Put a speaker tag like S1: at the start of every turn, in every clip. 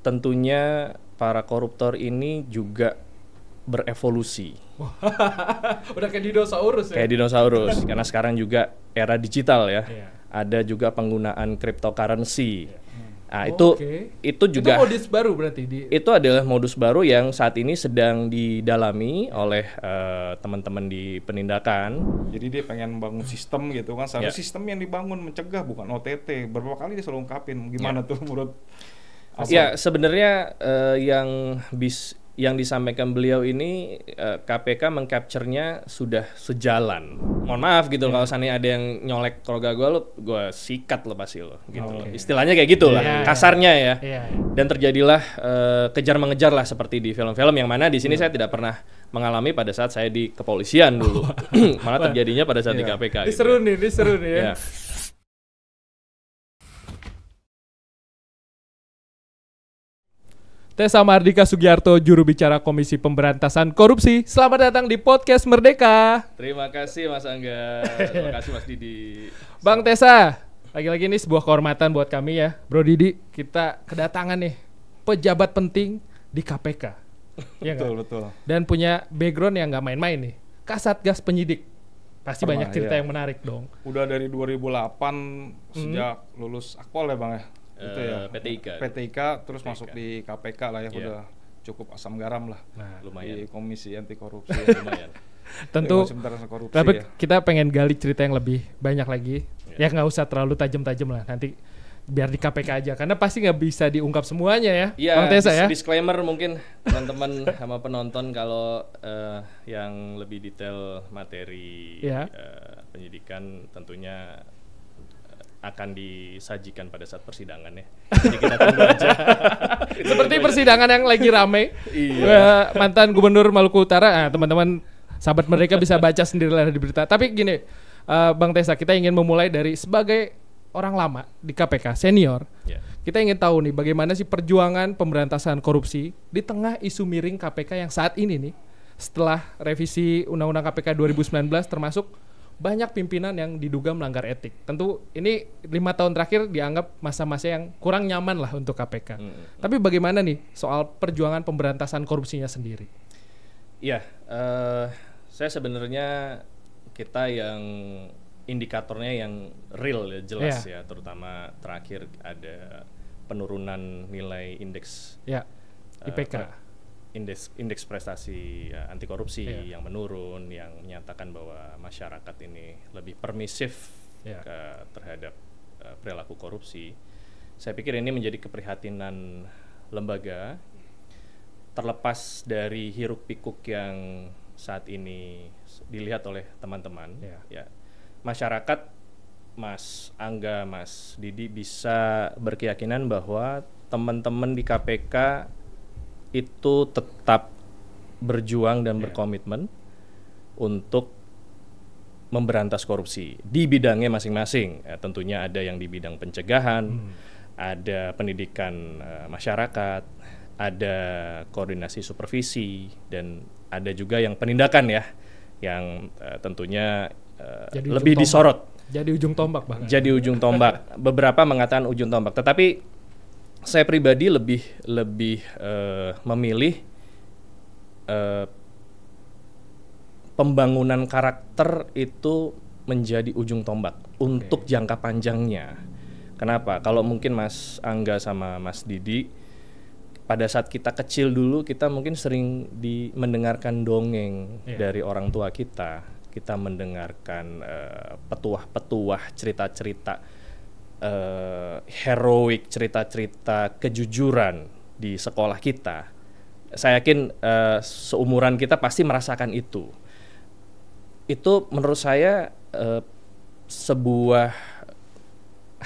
S1: tentunya para koruptor ini juga berevolusi.
S2: Udah kayak dinosaurus ya?
S1: Kayak dinosaurus, karena sekarang juga era digital ya.
S2: Iya.
S1: Ada juga penggunaan cryptocurrency. Nah,
S2: Oke.
S1: itu juga
S2: Itu modus baru berarti
S1: itu adalah modus baru yang saat ini sedang didalami oleh teman-teman di penindakan.
S3: Jadi dia pengen bangun sistem gitu kan. Seharusnya
S1: Ya.
S3: sistem yang dibangun mencegah bukan OTT. Berapa kali dia selalu ungkapin gimana tuh menurut
S1: Ya, sebenarnya yang disampaikan beliau ini KPK meng-capture-nya sudah sejalan. Mohon maaf gitu kalau seandainya ada yang nyolek keluarga gue sikat lo pasti lo gitu loh. Istilahnya kayak gitu lah, kasarnya ya.
S2: Iya.
S1: Dan terjadilah kejar mengejar lah seperti di film-film yang mana di sini saya tidak pernah mengalami pada saat saya di kepolisian dulu. Malah terjadinya pada saat di KPK.
S2: Ini seru nih ya.
S1: Ya.
S2: Tessa Mardika Sugiarto, juru bicara Komisi Pemberantasan Korupsi. Selamat datang di Podcast Merdeka.
S1: Terima kasih Mas Angga, terima kasih Mas Didi.
S2: Bang Tessa, lagi-lagi ini sebuah kehormatan buat kami ya, Bro Didi. Kita kedatangan nih pejabat penting di KPK. Ya
S3: betul.
S2: Dan punya background yang nggak main-main nih. Kasatgas penyidik. Pasti banyak cerita yang menarik dong.
S3: Udah dari 2008 sejak lulus Akpol ya Bang ya. Itu ya PTIK terus masuk di KPK lah ya. Udah cukup asam garam lah.
S1: Nah, lumayan.
S3: Di Komisi Anti Korupsi
S1: lumayan.
S2: Tentu
S3: korupsi,
S2: tapi
S3: ya.
S2: kita pengen gali cerita yang lebih banyak lagi. Ya nggak usah terlalu tajam-tajam lah. Nanti biar di KPK aja karena pasti nggak bisa diungkap semuanya ya. Bang Tessa ya.
S1: Disclaimer mungkin teman-teman sama penonton kalau yang lebih detail materi penyidikan tentunya akan disajikan pada saat persidangan ya. Jadi kita tunggu aja.
S2: Seperti persidangan yang lagi rame.
S1: Iya.
S2: Mantan Gubernur Maluku Utara. Nah, teman-teman sahabat mereka bisa baca sendiri lah di berita. Tapi gini, Bang Tessa, kita ingin memulai dari sebagai orang lama di KPK, senior. Kita ingin tahu nih bagaimana sih perjuangan pemberantasan korupsi di tengah isu miring KPK yang saat ini nih. Setelah revisi Undang-Undang KPK 2019 termasuk banyak pimpinan yang diduga melanggar etik. Tentu ini 5 tahun terakhir dianggap masa-masa yang kurang nyaman lah untuk KPK. Tapi bagaimana nih soal perjuangan pemberantasan korupsinya sendiri?
S1: Iya, saya sebenarnya kita yang indikatornya yang real ya, jelas ya, terutama terakhir ada penurunan nilai indeks
S2: IPK.
S1: Indeks prestasi anti korupsi yang menurun, yang menyatakan bahwa masyarakat ini lebih permisif terhadap perilaku korupsi. Saya pikir ini menjadi keprihatinan lembaga, terlepas dari hiruk pikuk yang saat ini dilihat oleh teman-teman. Masyarakat, Mas Angga, Mas Didi bisa berkeyakinan bahwa teman-teman di KPK itu tetap berjuang dan berkomitmen untuk memberantas korupsi di bidangnya masing-masing. Tentunya ada yang di bidang pencegahan, ada pendidikan masyarakat, ada koordinasi supervisi, dan ada juga yang penindakan ya, yang tentunya lebih disorot.
S2: Jadi ujung tombak bahkan.
S1: Jadi ujung tombak. Beberapa mengatakan ujung tombak, tetapi saya pribadi lebih memilih pembangunan karakter itu menjadi ujung tombak untuk jangka panjangnya. Kenapa? Kalau mungkin Mas Angga sama Mas Didi, pada saat kita kecil dulu kita mungkin sering mendengarkan dongeng dari orang tua kita. Kita mendengarkan petuah-petuah, cerita-cerita heroik, cerita-cerita kejujuran di sekolah kita. Saya yakin seumuran kita pasti merasakan itu. Itu menurut saya sebuah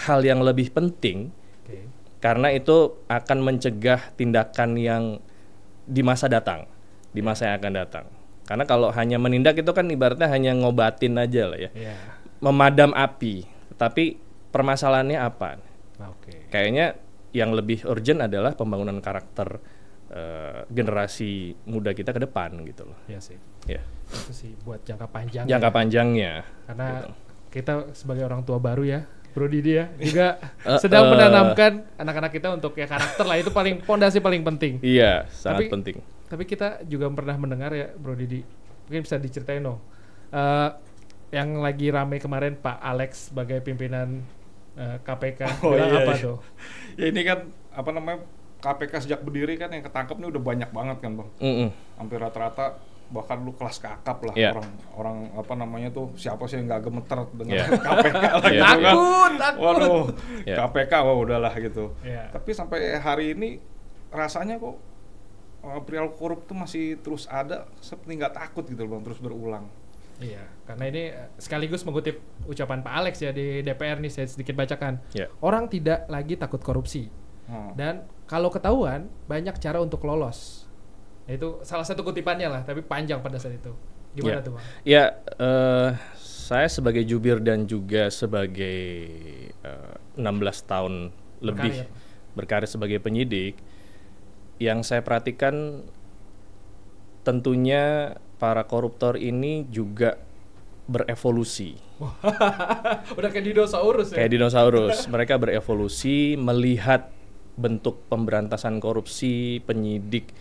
S1: hal yang lebih penting, karena itu akan mencegah tindakan yang di masa datang, di masa yang akan datang. Karena kalau hanya menindak itu kan ibaratnya hanya ngobatin aja lah ya, memadam api. Tapi permasalahannya apa? Kayaknya yang lebih urgent adalah pembangunan karakter generasi muda kita ke depan gitu loh.
S2: Iya sih.
S1: Ya.
S2: Itu sih buat jangka panjang.
S1: Jangka panjangnya.
S2: Karena kita sebagai orang tua baru ya, Bro Didi ya juga sedang menanamkan anak-anak kita untuk ya karakter lah, itu pondasi paling penting.
S1: Iya, sangat penting.
S2: Tapi kita juga pernah mendengar ya Bro Didi, mungkin bisa diceritain dong. Yang lagi rame kemarin Pak Alex sebagai pimpinan KPK, apa tuh?
S3: Ya ini kan apa namanya, KPK sejak berdiri kan yang ketangkep nih udah banyak banget kan Bang. Hampir rata-rata bahkan lu kelas kakap lah, orang apa namanya tuh, siapa sih yang nggak gemeter dengan KPK lah gitu kan.
S2: Takut.
S3: Waduh, KPK udahlah gitu. Tapi sampai hari ini rasanya kok perilaku korup tuh masih terus ada, seperti nggak takut gitu Bang, terus berulang.
S2: Iya, karena ini sekaligus mengutip ucapan Pak Alex ya di DPR nih, saya sedikit bacakan. Orang tidak lagi takut korupsi. Dan kalau ketahuan, banyak cara untuk lolos. Itu salah satu kutipannya lah, tapi panjang pada saat itu. Gimana tuh Bang?
S1: Ya, saya sebagai jubir dan juga sebagai 16 tahun lebih berkarir sebagai penyidik, yang saya perhatikan tentunya para koruptor ini juga berevolusi.
S2: Udah kayak dinosaurus ya?
S1: Kayak dinosaurus. Mereka berevolusi melihat bentuk pemberantasan korupsi, penyidik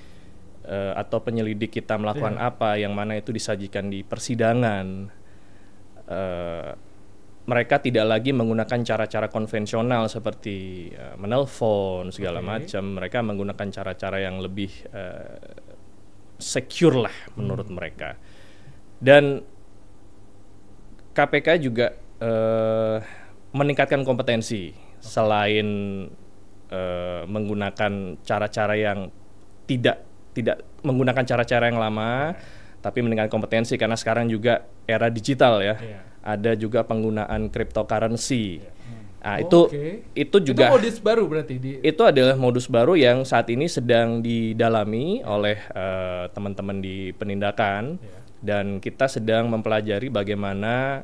S1: atau penyelidik kita melakukan apa, yang mana itu disajikan di persidangan. Mereka tidak lagi menggunakan cara-cara konvensional seperti menelpon segala macam. Mereka menggunakan cara-cara yang lebih secure lah menurut mereka. Dan KPK juga meningkatkan kompetensi selain menggunakan cara-cara yang tidak menggunakan cara-cara yang lama, tapi meningkatkan kompetensi karena sekarang juga era digital ya. Ada juga penggunaan cryptocurrency. Nah, itu juga
S2: itu modus baru berarti
S1: itu adalah modus baru yang saat ini sedang didalami oleh teman-teman di penindakan, dan kita sedang mempelajari bagaimana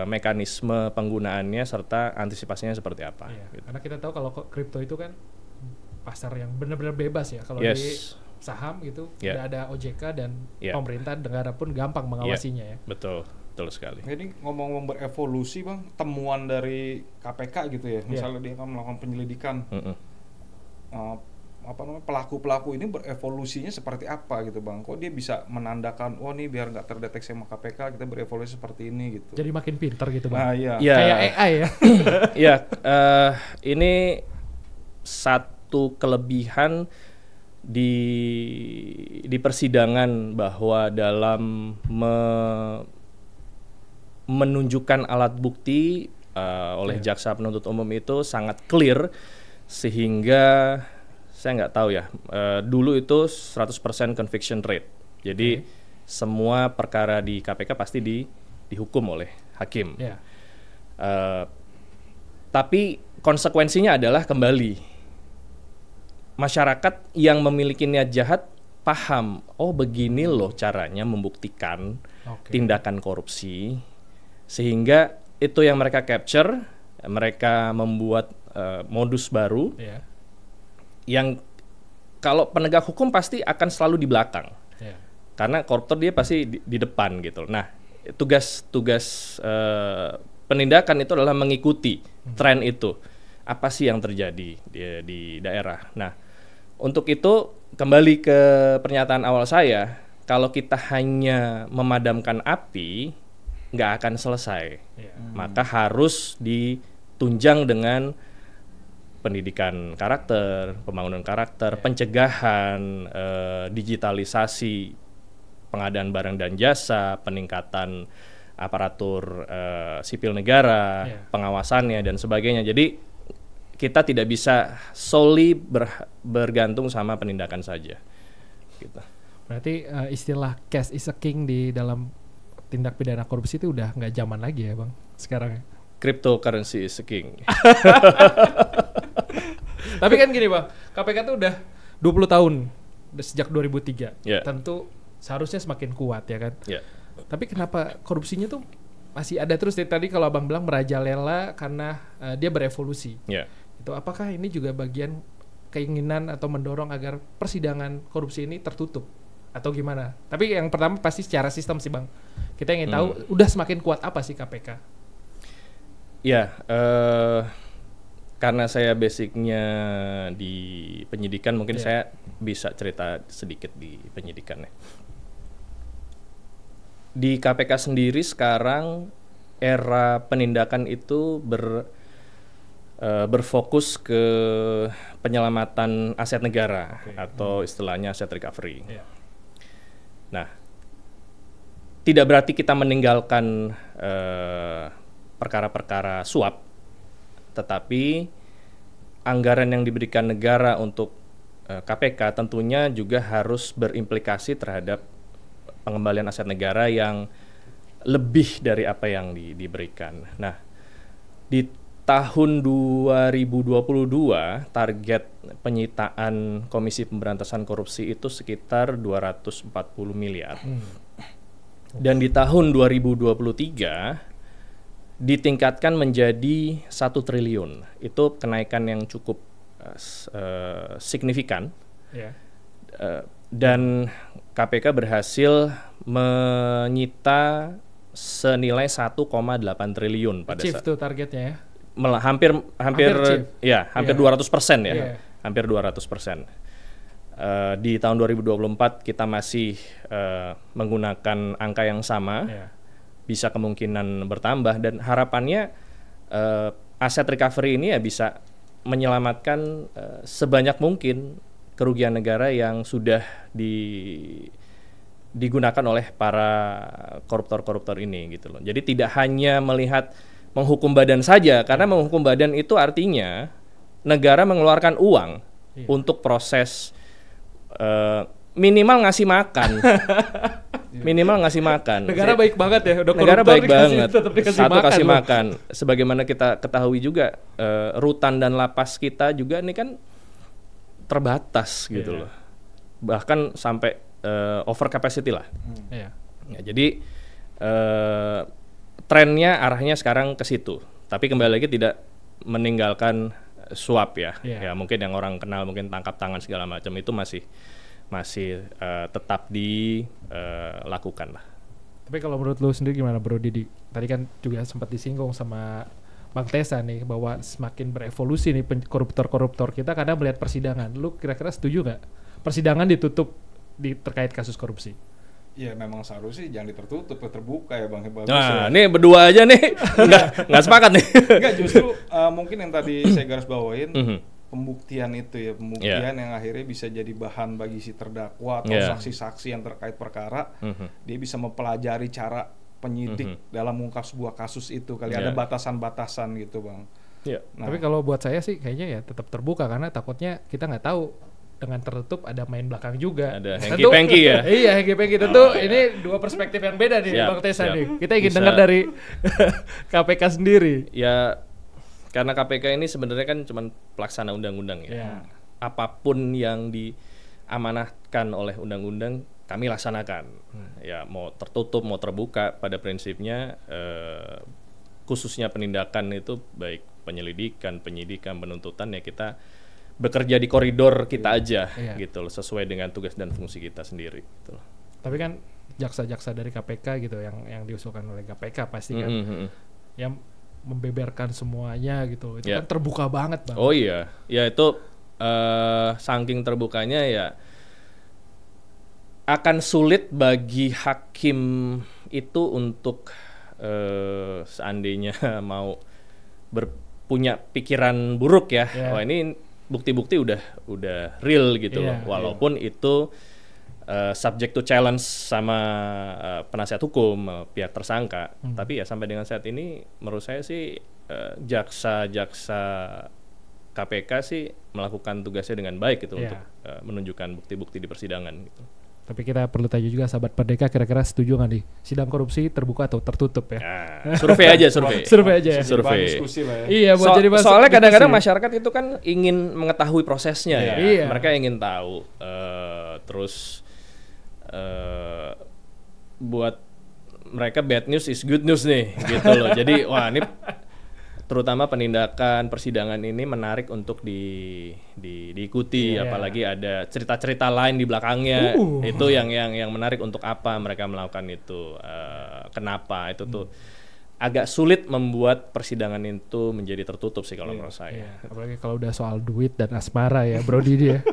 S1: mekanisme penggunaannya serta antisipasinya seperti apa.
S2: Gitu. Karena kita tahu kalau kripto itu kan pasar yang benar-benar bebas ya, kalau di saham gitu udah ada OJK dan pemerintah negara pun gampang mengawasinya ya.
S1: Betul sekali.
S3: Ini ngomong-ngomong berevolusi Bang, temuan dari KPK gitu ya, misalnya dia akan melakukan penyelidikan, apa namanya, pelaku-pelaku ini berevolusinya seperti apa gitu Bang? Kok dia bisa menandakan, oh nih biar nggak terdeteksi sama KPK, kita berevolusi seperti ini gitu.
S2: Jadi makin pintar gitu Bang.
S3: Nah,
S2: kayak AI ya.
S1: Ini satu kelebihan di persidangan, bahwa dalam menunjukkan alat bukti oleh jaksa penuntut umum itu sangat clear, sehingga saya nggak tahu ya, dulu itu 100% conviction rate. Jadi semua perkara di KPK pasti dihukum oleh hakim. Tapi konsekuensinya adalah kembali masyarakat yang memiliki niat jahat paham, oh begini loh caranya membuktikan tindakan korupsi, sehingga itu yang mereka capture, mereka membuat modus baru yang kalau penegak hukum pasti akan selalu di belakang, karena koruptor dia pasti di depan gitu. Nah, tugas penindakan itu adalah mengikuti tren itu, apa sih yang terjadi di daerah. Nah, untuk itu kembali ke pernyataan awal saya, kalau kita hanya memadamkan api nggak akan selesai. Maka harus ditunjang dengan pendidikan karakter, pembangunan karakter, pencegahan, digitalisasi pengadaan barang dan jasa, peningkatan aparatur sipil negara, pengawasannya dan sebagainya. Jadi kita tidak bisa solely bergantung sama penindakan saja. Gitu.
S2: Berarti istilah cash is a king di dalam tindak pidana korupsi itu udah nggak zaman lagi ya Bang sekarang.
S1: Cryptocurrency is a king.
S2: Tapi kan gini Bang, KPK tuh udah 20 tahun sejak 2003. Tentu seharusnya semakin kuat ya kan. Tapi kenapa korupsinya tuh masih ada terus? Tadi kalau Abang bilang merajalela karena dia berevolusi. Itu apakah ini juga bagian keinginan atau mendorong agar persidangan korupsi ini tertutup atau gimana? Tapi yang pertama pasti secara sistem sih Bang. Kita ingin tahu udah semakin kuat apa sih KPK?
S1: Ya, karena saya basicnya di penyidikan, mungkin saya bisa cerita sedikit di penyidikan ya. Di KPK sendiri sekarang era penindakan itu berfokus ke penyelamatan aset negara atau istilahnya aset recovery. Nah, tidak berarti kita meninggalkan perkara-perkara suap, tetapi anggaran yang diberikan negara untuk KPK tentunya juga harus berimplikasi terhadap pengembalian aset negara yang lebih dari apa yang diberikan. Nah, di tahun 2022 target penyitaan Komisi Pemberantasan Korupsi itu sekitar 240 miliar. Dan di tahun 2023 ditingkatkan menjadi 1 triliun. Itu kenaikan yang cukup signifikan. Dan KPK berhasil menyita senilai 1,8 triliun pada saat
S2: itu targetnya ya.
S1: hampir 200% ya. Hampir 200%. Di tahun 2024 kita masih menggunakan angka yang sama. Bisa kemungkinan bertambah dan harapannya aset recovery ini ya bisa menyelamatkan sebanyak mungkin kerugian negara yang sudah digunakan oleh para koruptor-koruptor ini gitu loh. Jadi tidak hanya melihat menghukum badan saja, karena menghukum badan itu artinya negara mengeluarkan uang untuk proses minimal ngasih makan. Minimal ngasih makan.
S2: Negara baik banget ya, udah
S1: negara baik banget.
S2: Satu
S1: kasih makan. Sebagaimana kita ketahui juga rutan dan lapas kita juga ini kan terbatas gitu loh. Bahkan sampai over capacity lah. Ya, jadi trennya arahnya sekarang ke situ. Tapi kembali lagi tidak meninggalkan suap ya. Ya mungkin yang orang kenal mungkin tangkap tangan segala macam itu masih tetap dilakukan lah.
S2: Tapi kalau menurut lu sendiri gimana Bro Didi? Tadi kan juga sempat disinggung sama Bang Tessa nih bahwa semakin berevolusi nih koruptor-koruptor kita karena melihat persidangan. Lu kira-kira setuju nggak persidangan ditutup terkait kasus korupsi?
S3: Ya memang seharusnya jangan tertutup, terbuka ya Bang. Bagus
S1: nah,
S3: ya.
S1: Nih berdua aja nih nggak sepakat nih.
S3: Enggak, justru mungkin yang tadi saya garis bawain pembuktian itu ya, pembuktian yang akhirnya bisa jadi bahan bagi si terdakwa atau saksi-saksi yang terkait perkara. Dia bisa mempelajari cara penyidik dalam mengungkap sebuah kasus itu kali ada batasan-batasan gitu Bang.
S2: Nah, tapi kalau buat saya sih kayaknya ya tetap terbuka karena takutnya kita nggak tahu dengan tertutup ada main belakang juga.
S1: Ada hengki-pengki ya.
S2: Iya, hengki-pengki tentu ini dua perspektif yang beda nih Bang Tessa nih. Kita ingin dengar dari KPK sendiri.
S1: Ya karena KPK ini sebenarnya kan cuma pelaksana undang-undang ya. Apapun yang diamanahkan oleh undang-undang kami laksanakan. Ya mau tertutup mau terbuka pada prinsipnya khususnya penindakan itu baik penyelidikan, penyidikan, penuntutan ya kita bekerja di koridor kita aja gitu loh, sesuai dengan tugas dan fungsi kita sendiri gitu loh.
S2: Tapi kan jaksa-jaksa dari KPK gitu yang diusulkan oleh KPK pasti kan yang membeberkan semuanya gitu. Itu kan terbuka banget Bang.
S1: Oh iya. Ya itu saking terbukanya ya akan sulit bagi hakim itu untuk seandainya mau punya pikiran buruk ya. Wah ini bukti-bukti udah real gitu loh. Walaupun itu subject to challenge sama penasihat hukum, pihak tersangka. Tapi ya sampai dengan saat ini menurut saya sih jaksa-jaksa KPK sih melakukan tugasnya dengan baik gitu untuk menunjukkan bukti-bukti di persidangan gitu.
S2: Tapi kita perlu tanya juga sahabat Merdeka kira-kira setuju nggak nih sidang korupsi terbuka atau tertutup ya?
S1: Survei aja survei.
S2: Survei aja ya.
S1: Survei.
S3: Diskusi lah ya.
S2: Iya, buat jadi
S1: soalnya kadang-kadang masyarakat itu kan ingin mengetahui prosesnya ya.
S2: Iya.
S1: Mereka ingin tahu. Terus buat mereka bad news is good news nih gitu loh. Jadi wah ini terutama penindakan persidangan ini menarik untuk diikuti, apalagi ada cerita-cerita lain di belakangnya. Itu yang menarik untuk apa mereka melakukan itu, kenapa itu tuh agak sulit membuat persidangan itu menjadi tertutup sih kalau menurut saya.
S2: Iya. Apalagi kalau udah soal duit dan asmara ya, Brody dia.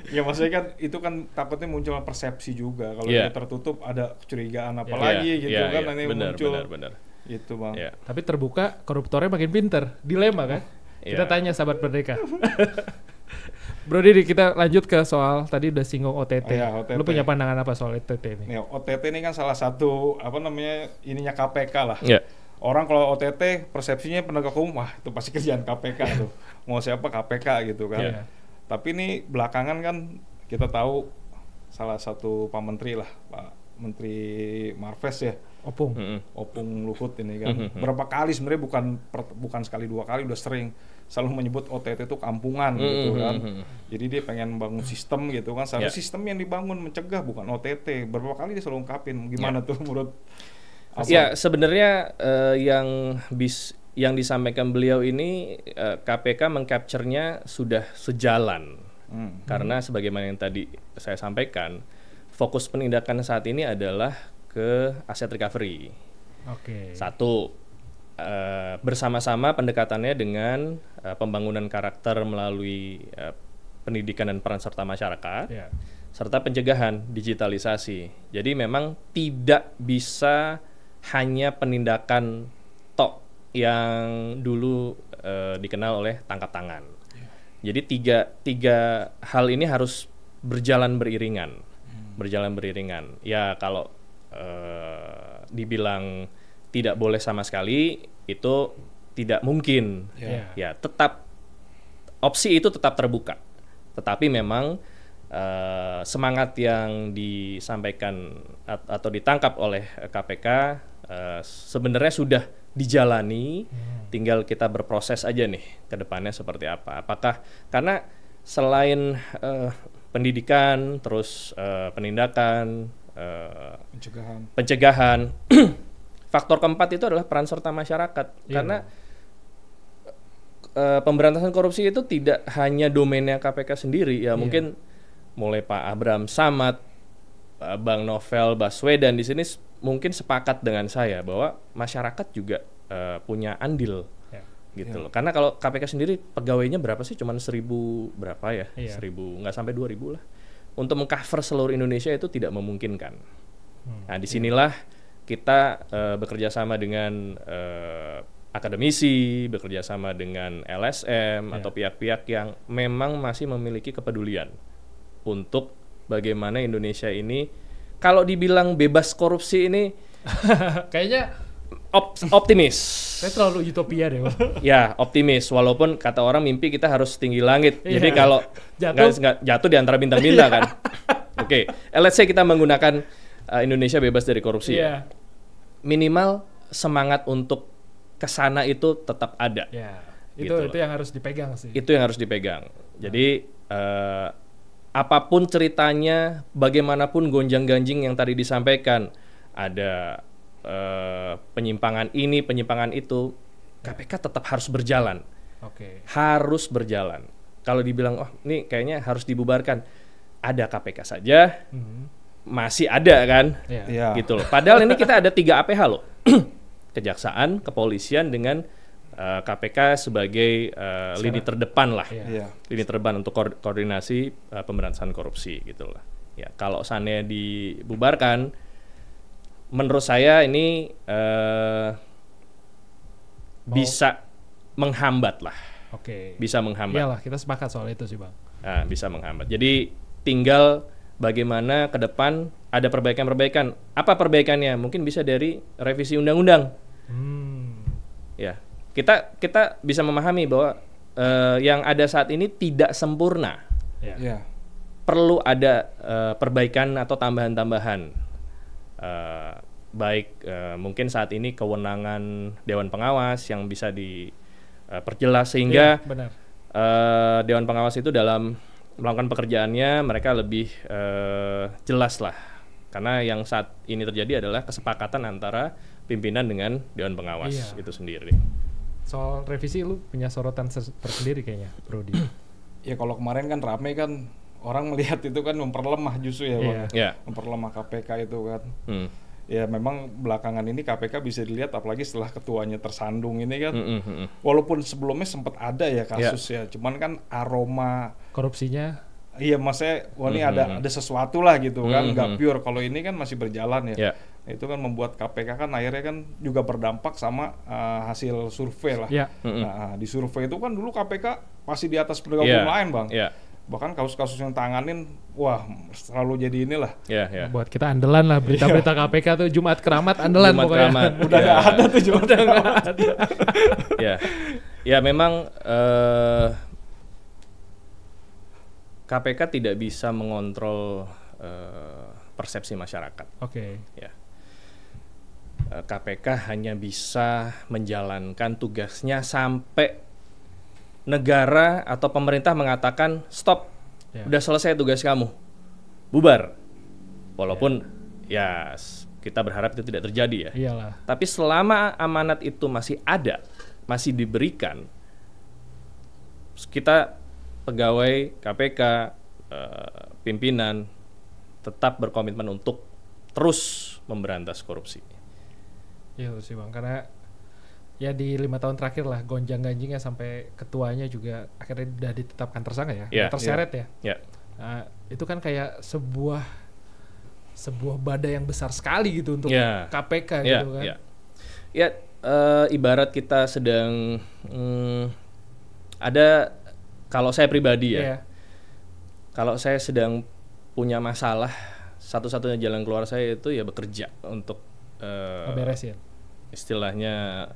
S3: Ya maksudnya kan itu kan takutnya muncul persepsi juga kalau dia tertutup ada kecurigaan apa lagi gitu kan nanti muncul.
S1: Benar.
S3: Itu Bang.
S2: Tapi terbuka koruptornya makin pinter, dilema kan? Kita tanya sahabat Merdeka. Bro Didi, kita lanjut ke soal tadi udah singgung OTT. OTT. Lu punya pandangan apa soal OTT ini?
S3: Ya, OTT ini kan salah satu ininya KPK lah.
S1: Yeah.
S3: Orang kalau OTT persepsinya penegak hukum, wah itu pasti kerjaan KPK tuh. Mau siapa KPK gitu kan. Yeah. Tapi ini belakangan kan kita tahu salah satu Pak Menteri lah, Pak Menteri Marves ya.
S2: Opung
S3: Luhut ini kan. Berapa kali sebenarnya bukan sekali dua kali, udah sering selalu menyebut OTT itu kampungan gitu kan. Jadi dia pengen bangun sistem gitu kan. Seharusnya sistem yang dibangun mencegah bukan OTT. Berapa kali dia selalu ungkapin. Gimana tuh menurut
S1: Ya sebenarnya yang disampaikan beliau ini KPK mengcapture-nya sudah sejalan. Karena sebagaimana yang tadi saya sampaikan, fokus penindakan saat ini adalah ke aset recovery. Satu, bersama-sama pendekatannya dengan pembangunan karakter melalui pendidikan dan peran serta masyarakat, serta pencegahan digitalisasi. Jadi memang tidak bisa hanya penindakan tok yang dulu dikenal oleh tangkap tangan. Jadi tiga hal ini harus berjalan beriringan. Ya kalau dibilang tidak boleh sama sekali itu tidak mungkin. Ya tetap opsi itu tetap terbuka. Tetapi memang semangat yang disampaikan atau ditangkap oleh KPK sebenarnya sudah dijalani. Tinggal kita berproses aja nih ke depannya seperti apa. Apakah karena selain pendidikan, terus penindakan, pencegahan, faktor keempat itu adalah peran serta masyarakat. Karena pemberantasan korupsi itu tidak hanya domainnya KPK sendiri ya. Mungkin mulai Pak Abraham Samad, Bang Novel Baswedan di sini mungkin sepakat dengan saya bahwa masyarakat juga punya andil gitu loh. Karena kalau KPK sendiri pegawainya berapa sih? Cuman 1.000 berapa ya? 1.000, nggak sampai 2.000 lah. Untuk mengcover seluruh Indonesia itu tidak memungkinkan. Nah, disinilah kita bekerja sama dengan akademisi, bekerja sama dengan LSM atau pihak-pihak yang memang masih memiliki kepedulian untuk bagaimana Indonesia ini, kalau dibilang bebas korupsi ini
S2: kayaknya
S1: optimis.
S2: Saya terlalu utopia deh.
S1: Ya, optimis. Walaupun kata orang mimpi kita harus tinggi langit. Jadi kalau nggak jatuh di antara bintang-bintang kan. Oke, let's say kita menggunakan Indonesia bebas dari korupsi. Minimal semangat untuk kesana itu tetap ada.
S2: Itu yang harus dipegang sih.
S1: Itu yang harus dipegang. Jadi apapun ceritanya, bagaimanapun gonjang-ganjing yang tadi disampaikan, ada penyimpangan ini, penyimpangan itu, KPK tetap harus berjalan. Harus berjalan. Kalau dibilang, oh ini kayaknya harus dibubarkan, ada KPK saja, masih ada kan, gitu loh. Padahal ini kita ada 3 APH loh, kejaksaan, kepolisian dengan KPK sebagai lini terdepan lah, lini terdepan untuk koordinasi pemberantasan korupsi gitu lah. Ya kalau seandainya dibubarkan, menurut saya ini bisa menghambat lah. Bisa menghambat.
S2: Iyalah, kita sepakat soal itu sih Bang.
S1: Nah, bisa menghambat. Jadi tinggal bagaimana ke depan ada perbaikan-perbaikan. Apa perbaikannya? Mungkin bisa dari revisi undang-undang. Ya, kita bisa memahami bahwa yang ada saat ini tidak sempurna. Perlu ada perbaikan atau tambahan-tambahan. Baik mungkin saat ini kewenangan Dewan Pengawas yang bisa diperjelas sehingga Dewan Pengawas itu dalam melakukan pekerjaannya mereka lebih jelas lah, karena yang saat ini terjadi adalah kesepakatan antara pimpinan dengan Dewan Pengawas itu sendiri.
S2: Soal revisi lu punya sorotan tersendiri kayaknya, Brody.
S3: Ya kalau kemarin kan rame kan, orang melihat itu kan memperlemah justru ya Bang. Memperlemah KPK itu kan. ya memang belakangan ini KPK bisa dilihat apalagi setelah ketuanya tersandung ini kan, walaupun sebelumnya sempat ada ya kasus ya, cuman kan aroma
S2: korupsinya,
S3: iya maksudnya wah ini ada sesuatu lah gitu kan, nggak pure. Kalau ini kan masih berjalan ya. Itu kan membuat KPK kan akhirnya kan juga berdampak sama hasil survei lah. Nah, di survei itu kan dulu KPK pasti di atas penegak hukum lain, Bang. Bahkan kasus-kasus yang tanganin, wah selalu jadi inilah.
S2: Buat kita andalan lah berita-berita KPK tuh Jumat Keramat andalan
S1: Jumat
S2: pokoknya.
S1: Keramat.
S3: Udah nggak ada tuh Jumat Keramat.
S1: Ya memang KPK tidak bisa mengontrol persepsi masyarakat. Ya. KPK hanya bisa menjalankan tugasnya sampai negara atau pemerintah mengatakan stop, udah selesai tugas kamu, bubar. Walaupun ya kita berharap itu tidak terjadi ya.
S2: Iyalah.
S1: Tapi selama amanat itu masih ada, masih diberikan, kita pegawai KPK, pimpinan tetap berkomitmen untuk terus memberantas korupsi.
S2: Iya sih Bang, karena ya di 5 tahun terakhir lah gonjang-ganjingnya sampai ketuanya juga akhirnya udah ditetapkan tersangka ya, terseret ya. Nah, itu kan kayak sebuah badai yang besar sekali gitu untuk KPK gitu kan.
S1: Ibarat kita sedang ada, kalau saya pribadi kalau saya sedang punya masalah, satu-satunya jalan keluar saya itu ya bekerja untuk
S2: beresin.
S1: Istilahnya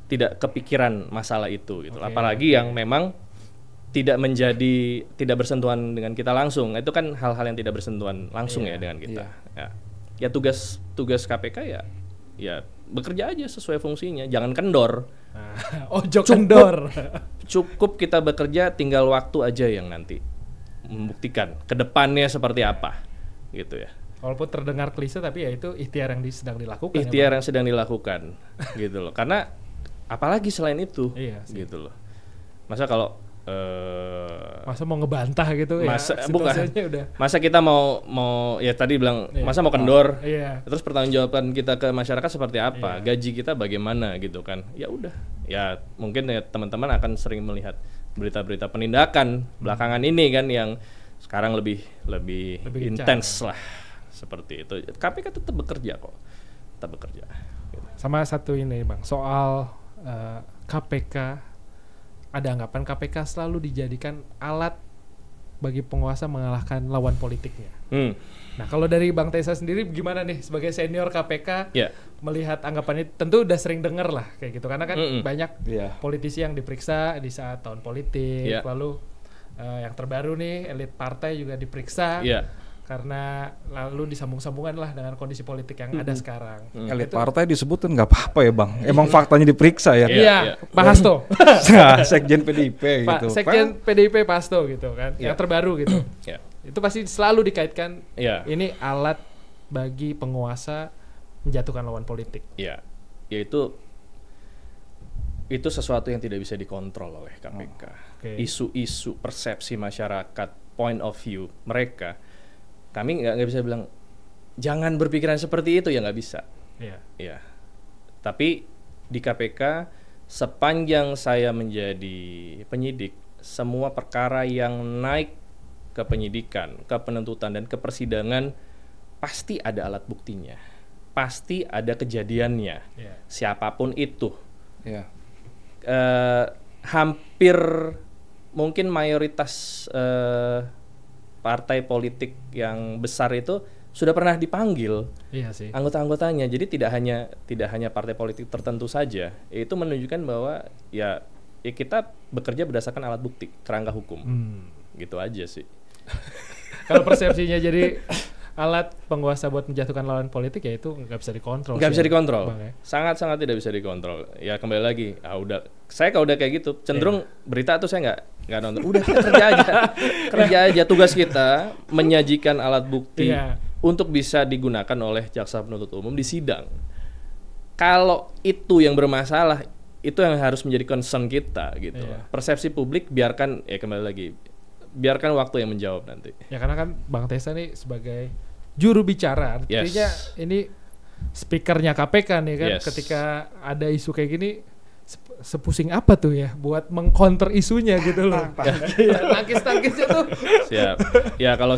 S1: tidak kepikiran masalah itu gitu. Apalagi yang memang tidak bersentuhan dengan kita langsung. Itu kan hal-hal yang tidak bersentuhan langsung ya dengan kita. Ya tugas KPK ya bekerja aja sesuai fungsinya, jangan kendor.
S2: Ojo kendor.
S1: Cukup kita bekerja, tinggal waktu aja yang nanti membuktikan ke depannya seperti apa gitu ya.
S2: Walaupun terdengar klise tapi ya itu ikhtiar yang sedang dilakukan.
S1: Ikhtiar yang sedang dilakukan gitu loh. Karena apalagi selain itu gitu loh. Masa kalau
S2: masa mau ngebantah gitu
S1: masa kita mau ya tadi bilang masa mau kendor, terus pertanggungjawaban kita ke masyarakat seperti apa, gaji kita bagaimana gitu kan. Ya udah, ya mungkin ya teman-teman akan sering melihat berita-berita penindakan belakangan ini kan yang sekarang lebih intens lah seperti itu. KPK tetap bekerja kok, tetap bekerja gitu.
S2: Sama satu ini Bang, soal KPK, ada anggapan KPK selalu dijadikan alat bagi penguasa mengalahkan lawan politiknya. Nah kalau dari Bang Tessa sendiri gimana nih sebagai senior KPK melihat anggapan ini? Tentu udah sering denger lah kayak gitu, karena kan banyak politisi yang diperiksa di saat tahun politik, lalu yang terbaru nih elit partai juga diperiksa karena lalu disambung-sambungan lah dengan kondisi politik yang ada sekarang.
S3: Elit partai disebutin nggak apa-apa ya Bang, emang faktanya diperiksa ya.
S2: Pak Hasto.
S3: Sekjen PDIP gitu.
S2: Sekjen PDIP Pak Hasto gitu kan, yang terbaru gitu. Itu pasti selalu dikaitkan ini alat bagi penguasa menjatuhkan lawan politik.
S1: Ya itu sesuatu yang tidak bisa dikontrol oleh KPK. Isu-isu persepsi masyarakat, point of view mereka, kami nggak bisa bilang jangan berpikiran seperti itu, ya nggak bisa. Tapi di KPK sepanjang saya menjadi penyidik, semua perkara yang naik ke penyidikan, ke penuntutan dan ke persidangan pasti ada alat buktinya, pasti ada kejadiannya, siapapun itu. Hampir mungkin mayoritas partai politik yang besar itu sudah pernah dipanggil anggota-anggotanya. Jadi tidak hanya partai politik tertentu saja. Itu menunjukkan bahwa ya kita bekerja berdasarkan alat bukti, kerangka hukum. Gitu aja sih.
S2: Kalau persepsinya jadi alat penguasa buat menjatuhkan lawan politik, ya itu nggak bisa dikontrol.
S1: Nggak bisa dikontrol. Sangat-sangat tidak bisa dikontrol. Ya kembali lagi, saya kalau udah kayak gitu cenderung berita tuh saya nggak nonton. Udah kita kerja aja. Tugas kita menyajikan alat bukti untuk bisa digunakan oleh jaksa penuntut umum di sidang. Kalau itu yang bermasalah, itu yang harus menjadi concern kita gitu. Persepsi publik biarkan, ya kembali lagi, biarkan waktu yang menjawab nanti.
S2: Ya karena kan Bang Tessa nih sebagai juru bicara, artinya ini speakernya KPK nih kan, ketika ada isu kayak gini sepusing apa tuh ya buat mengcounter isunya gitu loh. Tangkis-tangkisnya tuh.
S1: Siap. Ya kalau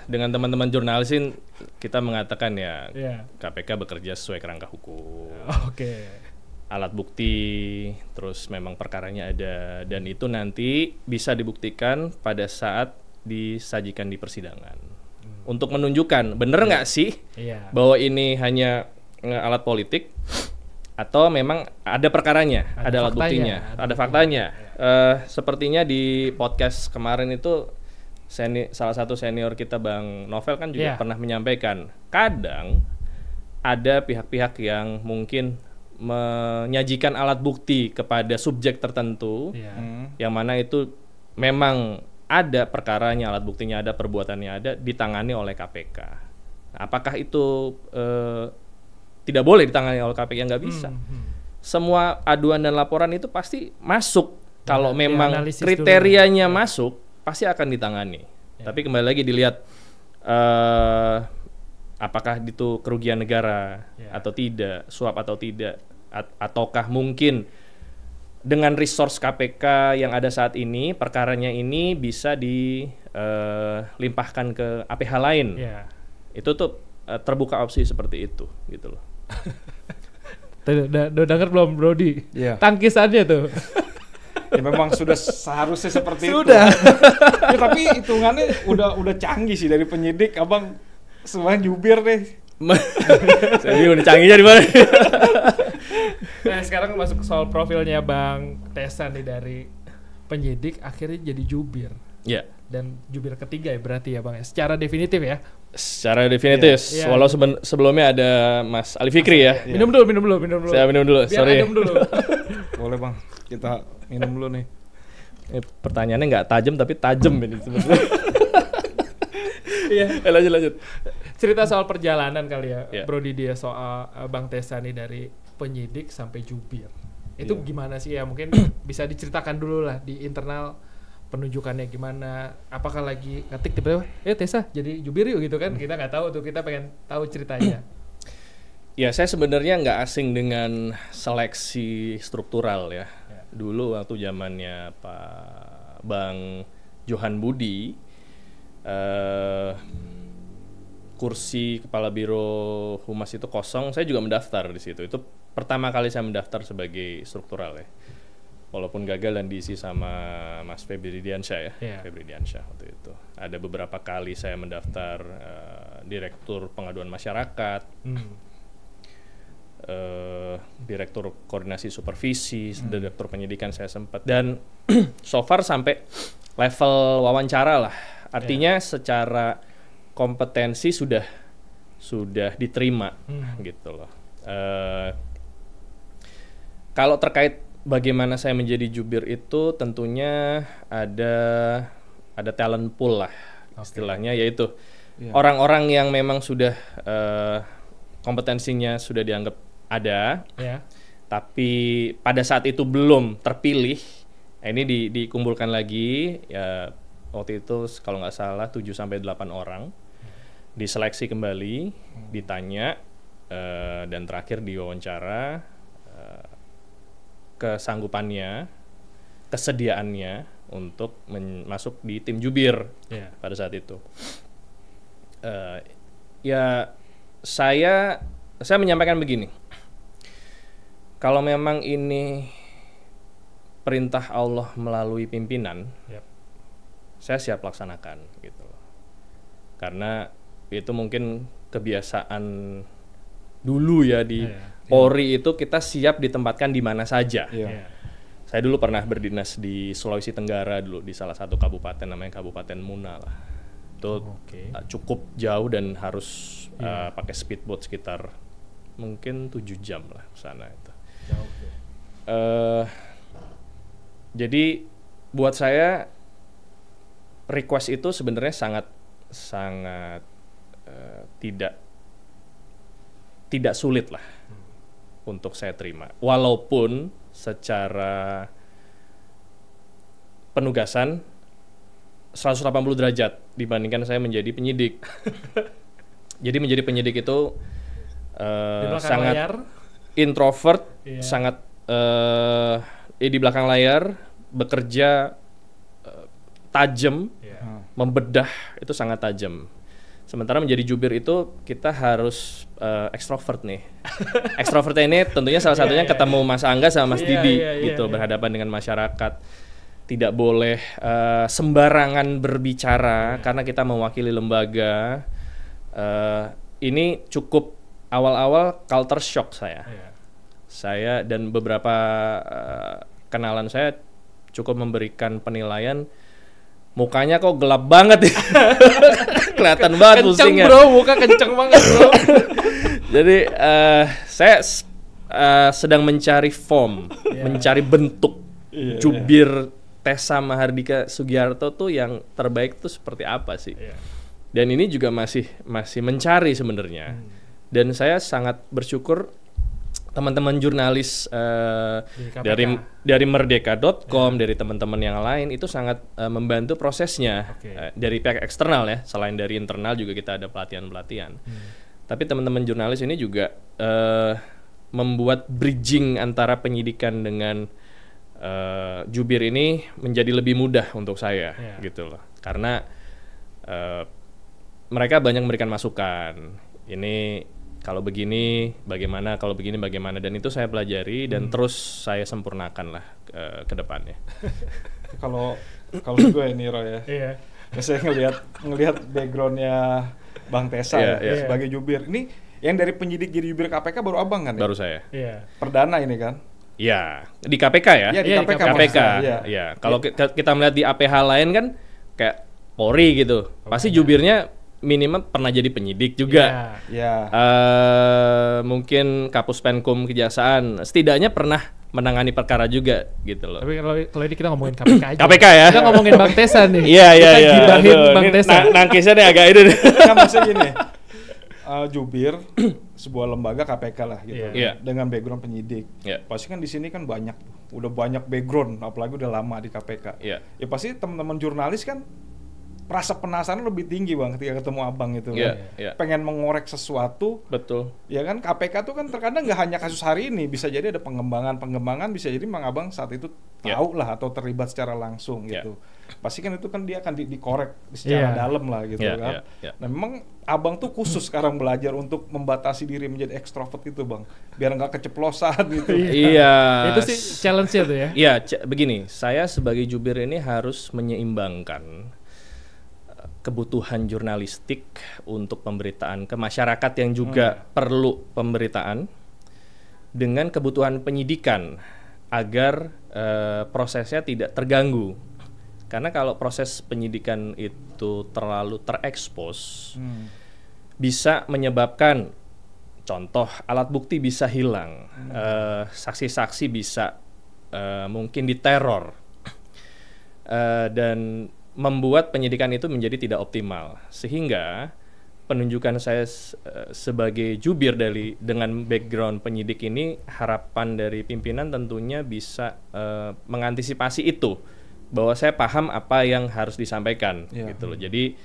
S1: dengan teman-teman jurnalisin kita mengatakan ya KPK bekerja sesuai kerangka hukum. Alat bukti, terus memang perkaranya ada, dan itu nanti bisa dibuktikan pada saat disajikan di persidangan. Untuk menunjukkan bener nggak sih bahwa ini hanya alat politik, atau memang ada perkaranya, ada alat buktinya, ada faktanya. Sepertinya di podcast kemarin itu salah satu senior kita Bang Novel kan juga pernah menyampaikan, kadang ada pihak-pihak yang mungkin menyajikan alat bukti kepada subjek tertentu, yang mana itu memang ada perkaranya, alat buktinya ada, perbuatannya ada, ditangani oleh KPK. Apakah itu tidak boleh ditangani oleh KPK? Nggak bisa. Semua aduan dan laporan itu pasti masuk. Kalau memang kriterianya masuk, pasti akan ditangani. Tapi kembali lagi dilihat apakah itu kerugian negara atau tidak, suap atau tidak, ataukah mungkin dengan resource KPK yang ada saat ini, perkaranya ini bisa dilimpahkan ke APH lain. Itu tuh terbuka opsi seperti itu, gitu loh.
S2: Udah denger belum Brody? Tangkisannya tuh.
S3: Ya memang sudah seharusnya seperti itu.
S2: Sudah.
S3: Ya, tapi hitungannya udah canggih sih dari penyidik, abang semuanya jubir deh.
S1: Saya bingung canggihnya di mana.
S2: Nah, sekarang masuk soal profilnya Bang Tessa nih, dari penyidik akhirnya jadi jubir. Dan jubir ketiga ya berarti ya Bang, secara definitif ya.
S1: Secara definitif. Walau sebelumnya ada Mas Ali Fikri ya.
S2: Minum dulu.
S1: Saya minum dulu.
S2: Biar
S1: sorry.
S2: Adem dulu.
S3: Boleh Bang, kita minum dulu nih.
S1: Pertanyaannya nggak tajam tapi tajam ini sebenarnya. Lanjut.
S2: Cerita soal perjalanan kali ya, Brody, dia soal Bang Tessa nih dari penyidik sampai jubir. Itu gimana sih ya? Mungkin bisa diceritakan dulu lah di internal penunjukannya gimana. Apakah lagi ngetik tiba-tiba, Tessa jadi jubir yuk gitu kan? Kita nggak tahu tuh, kita pengen tahu ceritanya.
S1: Ya, saya sebenarnya nggak asing dengan seleksi struktural ya. Dulu waktu zamannya Pak Bang Johan Budi, kursi Kepala Biro Humas itu kosong, saya juga mendaftar di situ. Itu pertama kali saya mendaftar sebagai struktural ya. Walaupun gagal dan diisi sama Mas Febri Diansyah ya. Febri Diansyah waktu itu. Ada beberapa kali saya mendaftar Direktur Pengaduan Masyarakat, Direktur Koordinasi Supervisi, Direktur Penyidikan saya sempat. Dan so far sampai level wawancara lah. Artinya secara kompetensi sudah diterima gitu loh. Kalau terkait bagaimana saya menjadi jubir itu tentunya ada talent pool lah istilahnya, yaitu orang-orang yang memang sudah kompetensinya sudah dianggap ada, tapi pada saat itu belum terpilih. Ini dikumpulkan lagi ya, waktu itu kalau nggak salah 7-8 orang diseleksi kembali, ditanya dan terakhir diwawancara kesanggupannya, kesediaannya untuk masuk di tim jubir pada saat itu. Ya saya menyampaikan begini, kalau memang ini perintah Allah melalui pimpinan, saya siap laksanakan gitu loh. Karena itu mungkin kebiasaan dulu ya di Polri itu, kita siap ditempatkan di mana saja. Saya dulu pernah berdinas di Sulawesi Tenggara dulu, di salah satu kabupaten namanya Kabupaten Muna lah. Itu cukup jauh dan harus pakai speedboat sekitar mungkin 7 jam lah ke sana itu. Jadi buat saya request itu sebenarnya sangat tidak sulit lah untuk saya terima, walaupun secara penugasan 180 derajat dibandingkan saya menjadi penyidik. Jadi menjadi penyidik itu sangat
S2: layar.
S1: Introvert, sangat di belakang layar, bekerja tajam, membedah itu sangat tajam. Sementara menjadi jubir itu kita harus ekstrovert nih. Ekstrovertnya ini tentunya salah satunya ketemu Mas Angga sama Mas Didi gitu, berhadapan dengan masyarakat. Tidak boleh sembarangan berbicara karena kita mewakili lembaga. Ini cukup awal-awal culture shock saya. Saya dan beberapa kenalan saya cukup memberikan penilaian, mukanya kok gelap banget ya. Kelihatan banget pusingnya.
S2: Kenceng bro, muka kenceng banget bro.
S1: Jadi saya sedang mencari form, mencari bentuk jubir Tessa Mahardika Sugiarto tuh yang terbaik tuh seperti apa sih? Dan ini juga masih mencari sebenarnya. Dan saya sangat bersyukur teman-teman jurnalis dari merdeka.com, dari teman-teman yang lain itu sangat membantu prosesnya dari pihak eksternal ya, selain dari internal juga kita ada pelatihan-pelatihan. Tapi teman-teman jurnalis ini juga membuat bridging antara penyidikan dengan jubir ini menjadi lebih mudah untuk saya gitu loh, karena mereka banyak memberikan masukan. Ini kalau begini bagaimana, kalau begini bagaimana, dan itu saya pelajari dan terus saya sempurnakan lah ke depannya.
S3: Kalau gue ini Roy ya, saya ngelihat backgroundnya Bang Tessa sebagai jubir. Ini yang dari penyidik jadi jubir KPK baru abang kan?
S1: Baru saya.
S3: Perdana ini kan?
S1: Iya, di KPK ya?
S3: Iya, di KPK.
S1: Iya. Kalau kita melihat di APH lain kan kayak Polri gitu, pasti jubirnya minimal pernah jadi penyidik juga. Mungkin Kapus Penkum Kejaksaan setidaknya pernah menangani perkara juga gitu loh.
S2: Tapi kalau ini kita ngomongin KPK aja.
S1: KPK ya.
S2: Kita ngomongin Bang Tessa nih.
S1: Iya.
S2: Kita gibahin Bang Tessa.
S1: Nangkisnya nih agak ini deh.
S3: Kan maksudnya gini. Jubir sebuah lembaga KPK lah gitu. Dengan background penyidik. Pasti kan di sini kan udah banyak background, apalagi udah lama di KPK. Ya pasti teman-teman jurnalis kan rasa penasaran lebih tinggi Bang ketika ketemu abang itu kan. Pengen mengorek sesuatu.
S1: Betul.
S3: Ya kan KPK tuh kan terkadang nggak hanya kasus hari ini, bisa jadi ada pengembangan, bisa jadi Mang Abang saat itu tahu lah atau terlibat secara langsung gitu. Pasti kan itu kan dia akan dikorek secara dalam lah gitu kan. Nah memang abang tuh khusus sekarang belajar untuk membatasi diri menjadi ekstrovert itu Bang, biar nggak keceplosan gitu.
S2: Itu sih challenge-nya tuh ya.
S1: Iya, begini, saya sebagai jubir ini harus menyeimbangkan kebutuhan jurnalistik untuk pemberitaan ke masyarakat yang juga perlu pemberitaan dengan kebutuhan penyidikan agar prosesnya tidak terganggu. Karena kalau proses penyidikan itu terlalu terekspos bisa menyebabkan, contoh, alat bukti bisa hilang, saksi-saksi bisa mungkin diteror, dan membuat penyidikan itu menjadi tidak optimal. Sehingga penunjukan saya sebagai jubir dengan background penyidik ini, harapan dari pimpinan tentunya bisa mengantisipasi itu, bahwa saya paham apa yang harus disampaikan gitu loh. Jadi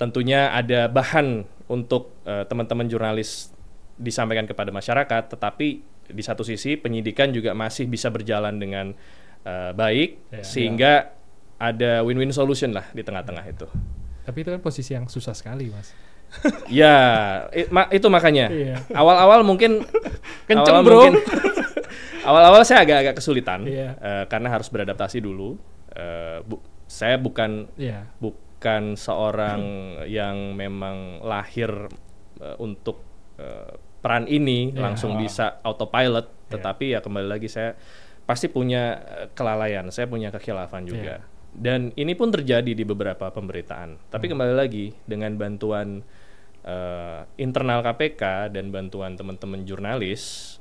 S1: tentunya ada bahan untuk teman-teman jurnalis disampaikan kepada masyarakat, tetapi di satu sisi penyidikan juga masih bisa berjalan dengan baik, sehingga ada win-win solution lah di tengah-tengah itu.
S2: Tapi itu kan posisi yang susah sekali, Mas.
S1: Itu makanya. Awal-awal mungkin
S2: kenceng bro.
S1: Awal-awal saya agak kesulitan karena harus beradaptasi dulu. Saya bukan seorang yang memang lahir untuk peran ini langsung bisa autopilot. Tetapi ya kembali lagi, saya pasti punya kelalaian, saya punya kekhilafan juga. Dan ini pun terjadi di beberapa pemberitaan. Tapi kembali lagi, dengan bantuan internal KPK dan bantuan teman-teman jurnalis,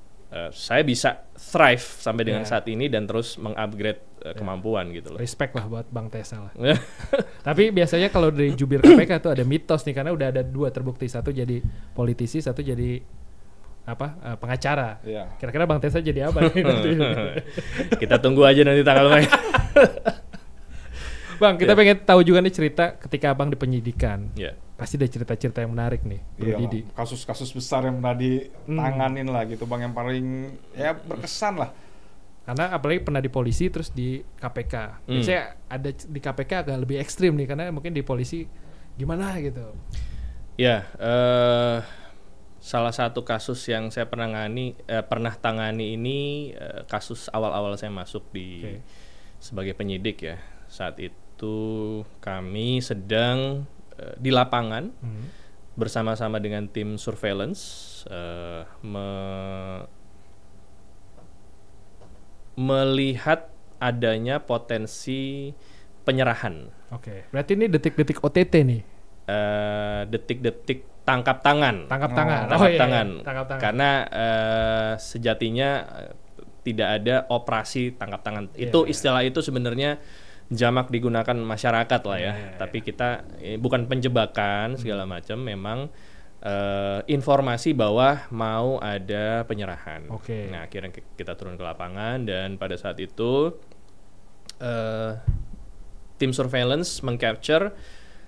S1: saya bisa thrive sampai dengan saat ini dan terus mengupgrade kemampuan gitu loh.
S2: Respect lah buat Bang Tessa lah. Tapi biasanya kalau dari jubir KPK tuh ada mitos nih, karena udah ada dua terbukti, satu jadi politisi, satu jadi pengacara. Kira-kira Bang Tessa jadi apa nih?
S1: Kita tunggu aja nanti tanggal main.
S2: Bang, kita pengen tahu juga nih cerita ketika Abang di penyidikan. Pasti ada cerita-cerita yang menarik nih, Bro Didi.
S3: Kasus-kasus besar yang pernah ditanganin lah gitu Bang, yang paling ya berkesan lah.
S2: Karena apalagi pernah di polisi terus di KPK. Biasanya ada di KPK agak lebih ekstrim nih, karena mungkin di polisi gimana gitu.
S1: Ya, salah satu kasus yang saya pernah tangani ini kasus awal-awal saya masuk sebagai penyidik ya. Saat itu kami sedang di lapangan bersama-sama dengan tim surveillance melihat adanya potensi penyerahan.
S2: Oke, berarti ini detik-detik OTT nih.
S1: Detik-detik tangkap tangan.
S2: Tangkap tangan.
S1: Tangkap tangan. Karena sejatinya tidak ada operasi tangkap tangan. Itu istilah itu sebenarnya jamak digunakan masyarakat lah ya. Tapi kita bukan penjebakan segala macam, memang informasi bahwa mau ada penyerahan. Nah, akhirnya kita turun ke lapangan dan pada saat itu tim surveillance mengcapture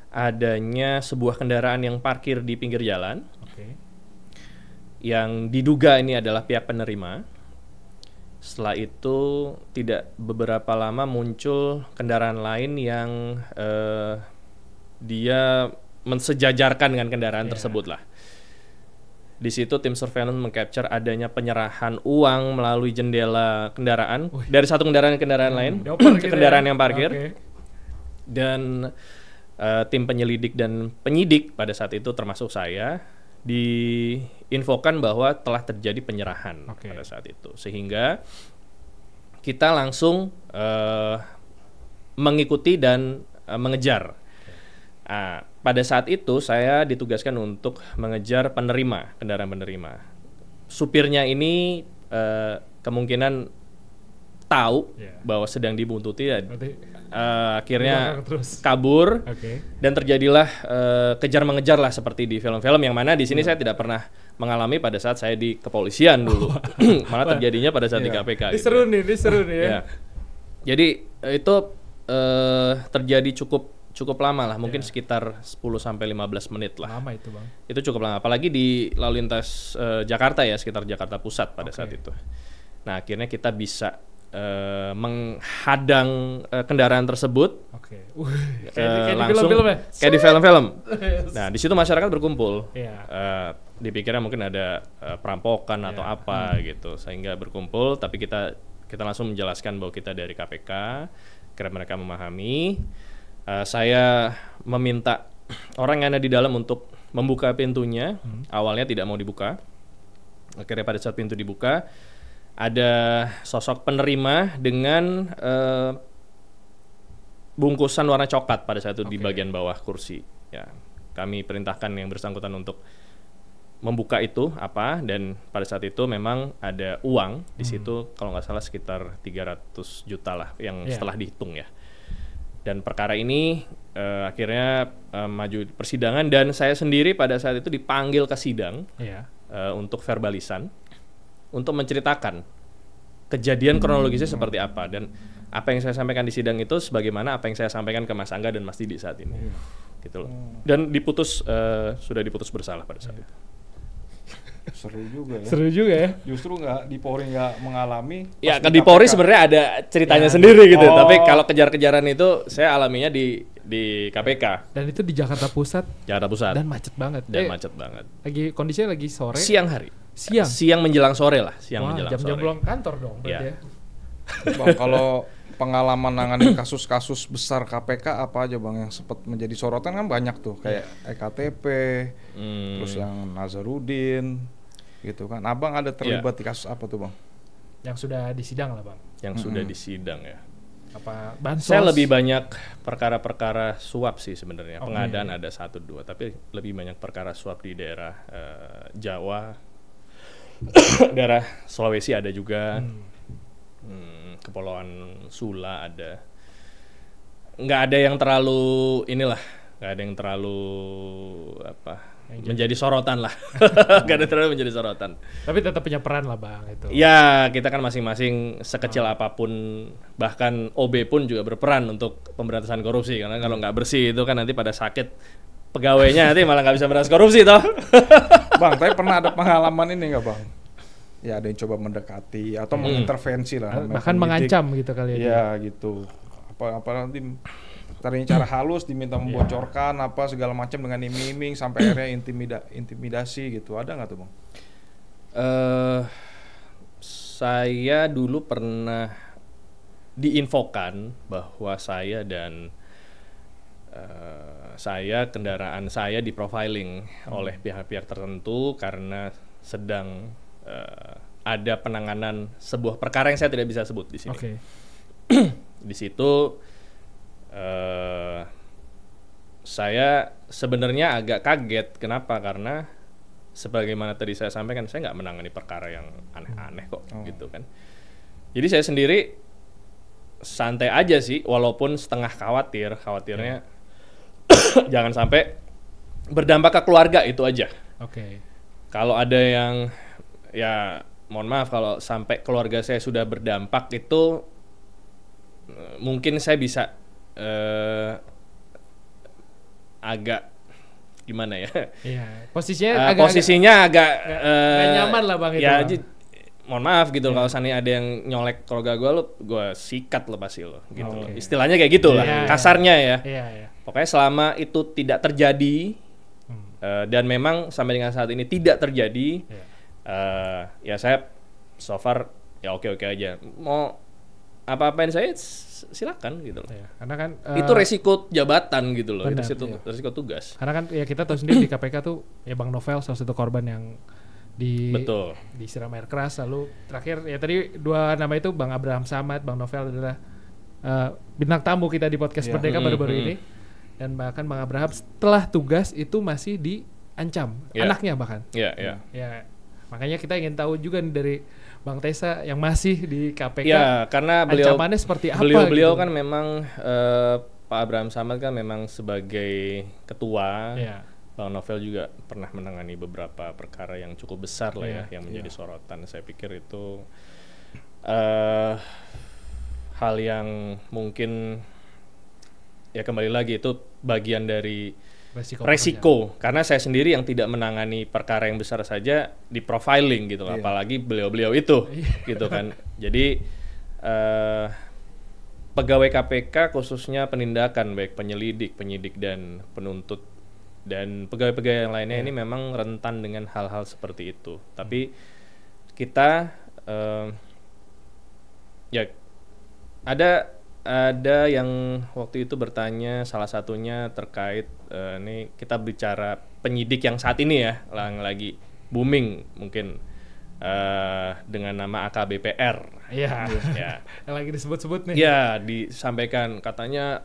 S1: adanya sebuah kendaraan yang parkir di pinggir jalan, yang diduga ini adalah pihak penerima. Setelah itu tidak beberapa lama muncul kendaraan lain yang dia mensejajarkan dengan kendaraan tersebut lah. Di situ tim surveillance mengcapture adanya penyerahan uang melalui jendela kendaraan dari satu kendaraan ke kendaraan lain ke kendaraan yang parkir. Dan tim penyelidik dan penyidik pada saat itu termasuk saya diinfokan bahwa telah terjadi penyerahan pada saat itu, sehingga kita langsung mengikuti dan mengejar. Pada saat itu saya ditugaskan untuk mengejar kendaraan penerima. Supirnya ini kemungkinan tahu bahwa sedang dibuntuti, akhirnya kabur dan terjadilah kejar mengejar lah seperti di film-film, yang mana di sini saya tidak pernah mengalami pada saat saya di kepolisian dulu. Malah terjadinya pada saat di KPK.
S2: Ini seru nih ya.
S1: Jadi itu terjadi cukup lama lah, mungkin sekitar 10-15 menit lah.
S2: Lama itu Bang.
S1: Itu cukup lama, apalagi di lalu lintas Jakarta ya, sekitar Jakarta Pusat pada saat itu. Nah, akhirnya kita bisa menghadang kendaraan tersebut, langsung kayak di film-film. Nah, di situ masyarakat berkumpul. Dipikirnya mungkin ada perampokan atau apa gitu, sehingga berkumpul. Tapi kita langsung menjelaskan bahwa kita dari KPK, karena mereka memahami. Saya meminta orang yang ada di dalam untuk membuka pintunya. Awalnya tidak mau dibuka. Akhirnya pada saat pintu dibuka, ada sosok penerima dengan bungkusan warna coklat pada saat itu di bagian bawah kursi. Ya, kami perintahkan yang bersangkutan untuk membuka itu dan pada saat itu memang ada uang di situ, kalau nggak salah sekitar 300 juta lah yang setelah dihitung ya. Dan perkara ini akhirnya maju persidangan dan saya sendiri pada saat itu dipanggil ke sidang untuk verbalisan, untuk menceritakan kejadian kronologisnya seperti apa, dan apa yang saya sampaikan di sidang itu sebagaimana apa yang saya sampaikan ke Mas Angga dan Mas Didi saat ini, gitu loh. Dan sudah diputus bersalah pada saat itu.
S3: Seru juga ya. Justru di Polri nggak mengalami. Ya,
S1: di Polri sebenarnya ada ceritanya sendiri gitu. Tapi kalau kejar-kejaran itu saya alaminya di KPK.
S2: Dan itu di Jakarta Pusat. Dan macet banget. Lagi kondisinya lagi sore.
S1: Siang menjelang sore lah.
S2: Jam-jam pulang kantor dong. Ya.
S3: Bang, kalau pengalaman nanganin kasus-kasus besar KPK apa aja Bang yang sempat menjadi sorotan? Kan banyak tuh, kayak EKTP, terus yang Nazarudin gitu kan. Abang ada terlibat di kasus apa tuh Bang?
S2: Yang sudah disidang lah Bang.
S1: Yang sudah disidang ya.
S2: Apa bansos?
S1: Saya lebih banyak perkara-perkara suap sih sebenarnya. Pengadaan ada 1-2, tapi lebih banyak perkara suap di daerah Jawa, daerah Sulawesi ada juga. Kepulauan Sula ada. Nggak ada yang terlalu menjadi sorotan lah. Nggak ada terlalu menjadi sorotan.
S2: Tapi tetap punya peran lah Bang itu.
S1: Ya, kita kan masing-masing sekecil apapun, bahkan OB pun juga berperan untuk pemberantasan korupsi, karena kalau nggak bersih itu kan nanti pada sakit pegawainya nanti malah nggak bisa berantas korupsi toh.
S3: Bang, tapi pernah ada pengalaman ini nggak Bang? Ya ada yang coba mendekati atau mengintervensi lah.
S2: Bahkan mengancam gitu kali ya.
S3: Iya gitu. Apa nanti cara halus diminta membocorkan apa segala macam dengan iming-iming sampai akhirnya intimidasi gitu. Ada nggak tuh Bang?
S1: Saya dulu pernah diinfokan bahwa saya dan kendaraan saya diprofiling oleh pihak-pihak tertentu karena sedang ada penanganan sebuah perkara yang saya tidak bisa sebut di sini.
S2: Okay.
S1: Di situ saya sebenarnya agak kaget. Kenapa? Karena sebagaimana tadi saya sampaikan, saya nggak menangani perkara yang aneh-aneh kok, gitu kan. Jadi saya sendiri santai aja sih, walaupun setengah khawatirnya jangan sampai berdampak ke keluarga, itu aja.
S2: Oke.
S1: Kalau ada yang, ya mohon maaf kalau sampai keluarga saya sudah berdampak, itu mungkin saya bisa agak gimana ya?
S2: Iya, posisinya
S1: agak
S2: nyaman lah Bang itu.
S1: Ya, mohon maaf gitu kalau seandainya ada yang nyolek keluarga gue sikat lo pasti lo gitu. Okay. Istilahnya kayak gitu lah, kasarnya ya.
S2: Iya.
S1: Pokoknya selama itu tidak terjadi dan memang sampai dengan saat ini tidak terjadi, ya saya so far ya oke aja. Mau apa-apain saya silakan gitu loh.
S2: Karena kan
S1: itu resiko jabatan gitu loh,
S2: benar,
S1: resiko tugas.
S2: Karena kan ya kita tahu sendiri di KPK tuh ya Bang Novel salah satu korban yang disiram air keras. Lalu terakhir ya tadi dua nama itu Bang Abraham Samad, Bang Novel adalah bintang tamu kita di podcast Merdeka baru-baru ini. Dan bahkan Bang Abraham setelah tugas itu masih diancam anaknya bahkan.
S1: Iya.
S2: Ya makanya kita ingin tahu juga nih dari Bang Tessa yang masih di KPK.
S1: Ya, karena
S2: ancamannya seperti apa?
S1: Beliau
S2: gitu.
S1: kan memang Pak Abraham Samad kan memang sebagai ketua. Bang Novel juga pernah menangani beberapa perkara yang cukup besar lah ya, yang menjadi sorotan. Saya pikir itu hal yang mungkin ya kembali lagi itu bagian dari resiko. Karena saya sendiri yang tidak menangani perkara yang besar saja di profiling gitu, apalagi beliau-beliau itu gitu kan. Jadi pegawai KPK khususnya penindakan baik penyidik dan penuntut dan pegawai-pegawai yang lainnya ini memang rentan dengan hal-hal seperti itu. Tapi kita ya ada yang waktu itu bertanya, salah satunya terkait ini kita bicara penyidik yang saat ini ya lagi booming mungkin dengan nama AKBPR.
S2: Iya. Yang lagi disebut-sebut nih.
S1: Ya, disampaikan katanya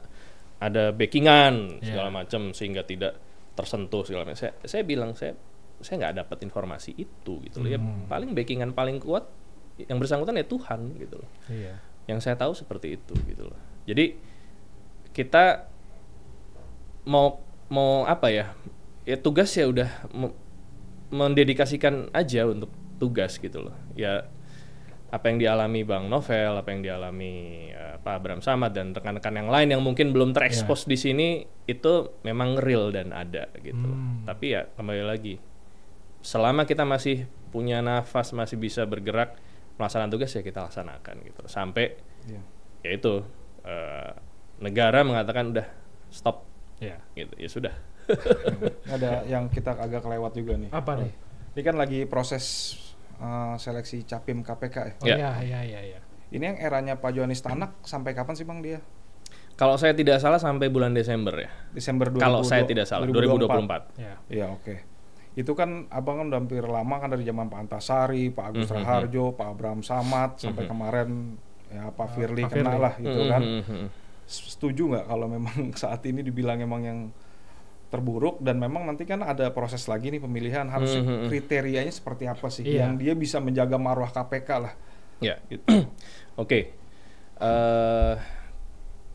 S1: ada backingan segala macam sehingga tidak tersentuh segala macam. Saya bilang saya nggak dapat informasi itu gitu loh. Ya paling backingan paling kuat yang bersangkutan ya Tuhan gitu loh.
S2: Iya.
S1: Yang saya tahu seperti itu gitu loh. Jadi kita mau apa ya? Ya tugas ya udah mendedikasikan aja untuk tugas gitu loh. Ya apa yang dialami Bang Novel, apa yang dialami Pak Abraham Samad dan rekan-rekan yang lain yang mungkin belum terekspos di sini itu memang real dan ada gitu. Tapi ya kembali lagi, selama kita masih punya nafas, masih bisa bergerak, melaksanakan tugas ya kita laksanakan gitu. Sampai ya itu negara mengatakan udah stop, gitu ya sudah.
S3: Ada yang kita agak kelewat juga nih.
S2: Apa nih?
S3: Ini kan lagi proses seleksi Capim KPK
S2: ya. Iya.
S3: Ini yang eranya Pak Johanis Tanak sampai kapan sih Bang dia?
S1: Kalau saya tidak salah sampai bulan Desember ya.
S3: Desember 2024.
S1: Kalau saya tidak salah 2024.
S3: Iya, oke. Itu kan Abang kan udah hampir lama kan dari zaman Pak Antasari, Pak Agus Raharjo, Pak Abraham Samad sampai kemarin ya Pak Firly kena lah gitu kan. Setuju nggak kalau memang saat ini dibilang emang yang terburuk dan memang nanti kan ada proses lagi nih pemilihan, harus kriterianya seperti apa sih yang dia bisa menjaga marwah KPK lah.
S1: Ya. Gitu. Oke.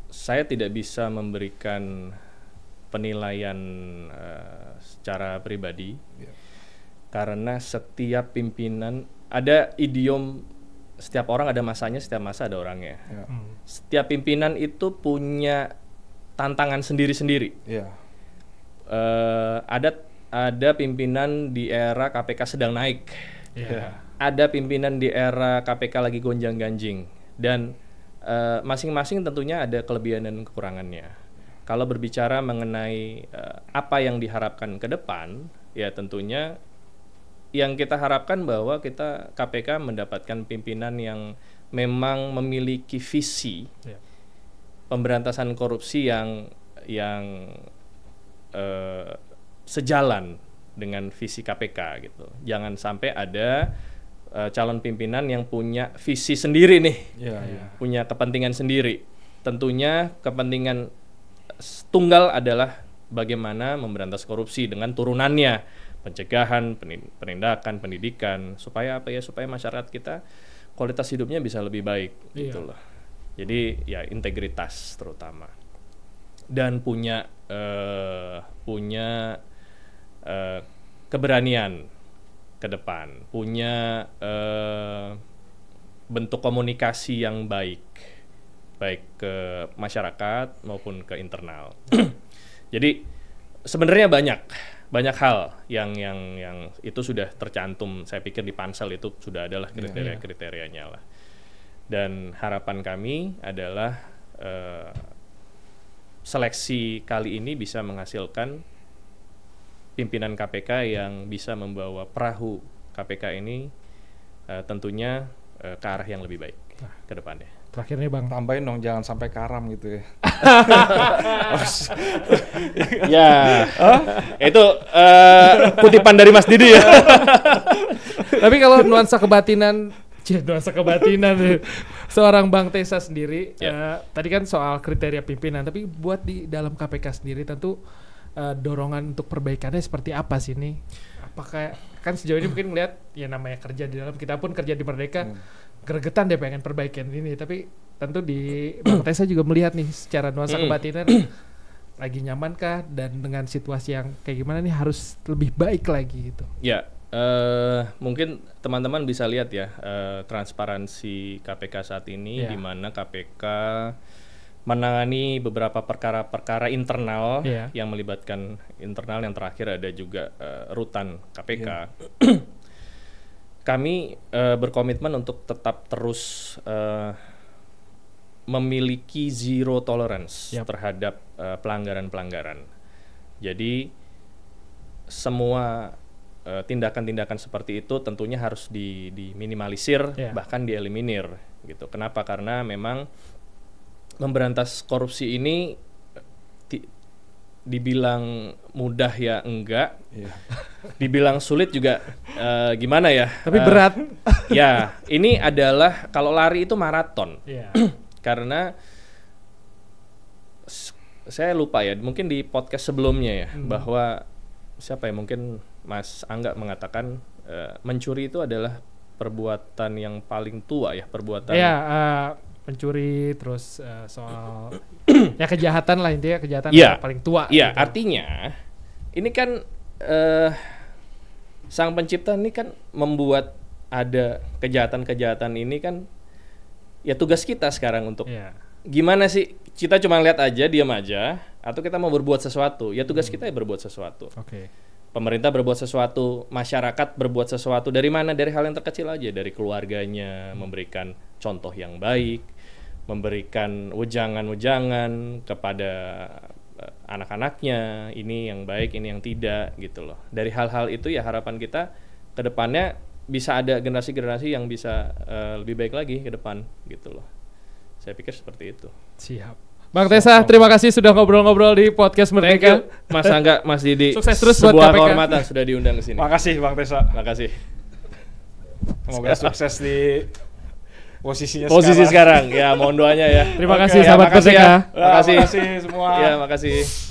S1: Saya tidak bisa memberikan penilaian secara pribadi karena setiap pimpinan ada idiom, setiap orang ada masanya, setiap masa ada orangnya. Setiap pimpinan itu punya tantangan sendiri-sendiri. ada pimpinan di era KPK sedang naik. Ada pimpinan di era KPK lagi gonjang-ganjing, dan masing-masing tentunya ada kelebihan dan kekurangannya. Kalau berbicara mengenai apa yang diharapkan ke depan, ya tentunya yang kita harapkan bahwa KPK mendapatkan pimpinan yang memang memiliki visi pemberantasan korupsi yang sejalan dengan visi KPK gitu. Jangan sampai ada calon pimpinan yang punya visi sendiri nih, punya kepentingan sendiri. Tentunya kepentingan tunggal adalah bagaimana memberantas korupsi dengan turunannya, pencegahan, penindakan, pendidikan, supaya supaya masyarakat kita kualitas hidupnya bisa lebih baik gitu loh. Jadi ya integritas terutama, dan punya keberanian ke depan, punya bentuk komunikasi yang baik ke masyarakat maupun ke internal. Jadi sebenarnya banyak hal yang itu sudah tercantum, saya pikir di pansel itu sudah adalah kriteria-kriterianya lah. Dan harapan kami adalah seleksi kali ini bisa menghasilkan pimpinan KPK yang bisa membawa perahu KPK ini tentunya ke arah yang lebih baik ke depannya.
S2: Terakhir nih Bang,
S3: tambahin dong, jangan sampai karam gitu ya.
S1: Itu kutipan dari Mas Didi ya.
S2: Tapi kalau nuansa kebatinan seorang Bang Tessa sendiri, tadi kan soal kriteria pimpinan, tapi buat di dalam KPK sendiri tentu dorongan untuk perbaikannya seperti apa sih nih? Apakah kan sejauh ini mungkin melihat ya namanya kerja di dalam, kita pun kerja di Merdeka, gregetan deh pengen perbaikan ini, tapi tentu di Bang Tessa juga melihat nih secara nuansa kebatinan lagi nyamankah, dan dengan situasi yang kayak gimana nih harus lebih baik lagi gitu.
S1: Ya, mungkin teman-teman bisa lihat ya transparansi KPK saat ini, di mana KPK menangani beberapa perkara-perkara internal yang melibatkan internal, yang terakhir ada juga rutan KPK. Kami berkomitmen untuk tetap terus memiliki zero tolerance terhadap pelanggaran-pelanggaran. Jadi semua tindakan-tindakan seperti itu tentunya harus diminimalisir, bahkan dieliminir gitu. Kenapa? Karena memang memberantas korupsi ini dibilang mudah ya enggak, dibilang sulit juga gimana ya?
S2: Tapi berat.
S1: Ya, ini adalah kalau lari itu maraton. Karena saya lupa ya, mungkin di podcast sebelumnya ya, bahwa siapa ya, mungkin Mas Angga mengatakan mencuri itu adalah perbuatan yang paling tua ya, perbuatan.
S2: Mencuri, terus soal ya kejahatan lah, intinya kejahatan paling tua.
S1: Iya,
S2: gitu.
S1: Artinya ini kan Sang Pencipta ini kan membuat ada kejahatan-kejahatan ini kan, ya tugas kita sekarang untuk gimana sih, kita cuma lihat aja, diam aja, atau kita mau berbuat sesuatu. Ya tugas kita ya berbuat sesuatu. Pemerintah berbuat sesuatu, masyarakat berbuat sesuatu. Dari mana? Dari hal yang terkecil aja, dari keluarganya, memberikan contoh yang baik, memberikan wejangan-wejangan kepada anak-anaknya, ini yang baik, ini yang tidak gitu loh. Dari hal-hal itu ya harapan kita ke depannya bisa ada generasi-generasi yang bisa lebih baik lagi ke depan gitu loh. Saya pikir seperti itu.
S2: Siap. Bang Tessa, terima kasih sudah ngobrol-ngobrol di podcast Merdeka.
S1: Mas Angga, Mas Didi.
S2: Sukses terus buat
S1: sebuah
S2: KPK.
S1: kehormatan sudah diundang ke sini.
S3: Makasih Bang Tessa.
S1: Makasih.
S3: Semoga sukses di posisi
S1: sekarang. Ya, mohon doanya ya.
S2: Terima kasih sahabat Merdeka.
S3: Terima kasih semua.
S1: Ya, makasih.